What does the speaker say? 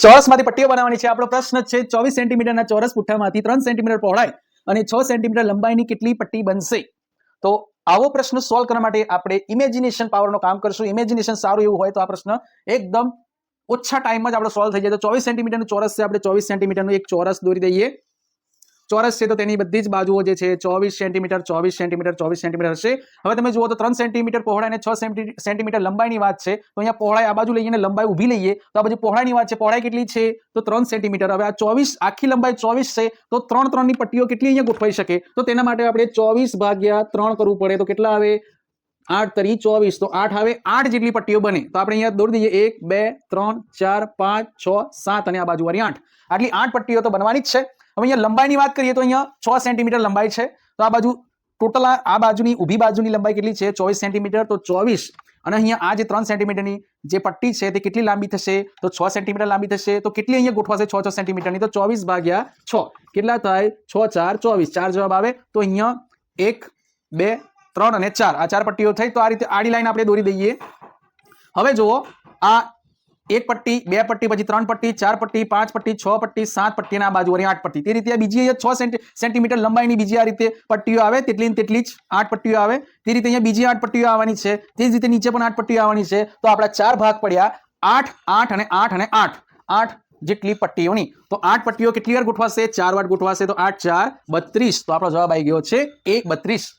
ચોરસમાંથી પટ્ટીઓ બનાવવાની છે. આપણો પ્રશ્ન છે 24 સેન્ટીમીટરના ચોરસ પુઠ્ઠામાંથી 3 સેન્ટીમીટર પહોળાઈ અને 6 સેન્ટીમીટર લંબાઈની કેટલી પટ્ટી બનશે? તો આવો પ્રશ્ન સોલ્વ કરવા માટે આપણે ઇમેજિનેશન પાવરનો કામ કરશું. ઇમેજિનેશન સારું એવું હોય તો આ પ્રશ્ન એકદમ ઓછા ટાઈમમાં જ આપણો સોલ્વ થઈ જાય. તો 24 સેન્ટીમીટરનું ચોરસ છે, આપણે 24 સેન્ટીમીટરનું એક ચોરસ દોરી દઈએ. ચોરસ છે તો તેની બધી જ બાજુઓ જે છે 24 સેન્ટીમીટર 24 સેન્ટીમીટર 24 સેન્ટીમીટર હશે. હવે તમે જુઓ તો 3 સેન્ટીમીટર પહોળાઈ અને 6 સેન્ટીમીટર લંબાઈની વાત છે. તો અહીંયા પહોળાઈ આ બાજુ લઈએ અને લંબાઈ ઊભી લઈએ તો આ બાજુ પહોળાઈની વાત છે. પહોળાઈ કેટલી છે? તો 3 સેન્ટીમીટર. હવે આ 24 આખી લંબાઈ 24 છે તો 3 ની પટ્ટીઓ કેટલી અહીંયા ગોઠવાઈ શકે? તો તેના માટે આપણે 24 ભાગ્યા 3 કરવું પડે. તો કેટલા આવે? 8 તરી 24. તો 8 આવે. 8 જેટલી પટ્ટીઓ બને. તો આપણે અહીંયા દોરી દઈએ 1 2 3 4 5 6 7 અને આ બાજુ વાળી 8. આટલી 8 પટ્ટીઓ તો બનવાની જ છે. હવે અહીંયા લંબાઈની વાત કરીએ તો અહીંયા 6 સેન્ટીમીટર લંબાઈ છે. તો આ બાજુ ટોટલ આ બાજુની ઊભી બાજુની લંબાઈ કેટલી છે? 24 સેન્ટીમીટર. તો 24 અને અહીંયા આ જે 3 સેન્ટીમીટરની જે પટ્ટી છે તે કેટલી લાંબી થશે? તો 6 સેન્ટીમીટર લાંબી થશે. તો કેટલી અહીંયા ગોઠવાશે 6 સેન્ટીમીટરની? તો 24 ભાગ્યા 6 કેટલા થાય? 6 4 24. 4 જવાબ આવે. તો અહીંયા 1 2 3 અને 4 આ 4 પટ્ટીઓ થઈ. તો આ રીતે આડી લાઈન આપણે દોરી દઈએ. હવે જુઓ આ એક પટ્ટી, બે પટ્ટી, પછી 3 પટ્ટી, 4 પટ્ટી, 5 પટ્ટી, 6 પટ્ટી, 7 પટ્ટી અને આ બાજુ વાળી 8 પટ્ટી. તે રીતે આ બીજી અહીંયા 6 સેન્ટીમીટર લંબાઈની બીજી આ રીતે પટ્ટીઓ આવે. તેટલી જ 8 પટ્ટીઓ આવે. તે રીતે અહીંયા બીજી 8 પટ્ટીઓ આવવાની છે. તે જ રીતે નીચે પણ 8 પટ્ટીઓ આવવાની છે. તો આપણા 4 ભાગ પડ્યા 8 8 અને 8 અને 8 8 જેટલી પટ્ટીઓની. તો 8 પટ્ટીઓ કેટલી વાર ગોઠવાશે? 4 વાર ગોઠવાશે. તો 8 4 32. તો આપણો જવાબ આવી ગયો છે 32.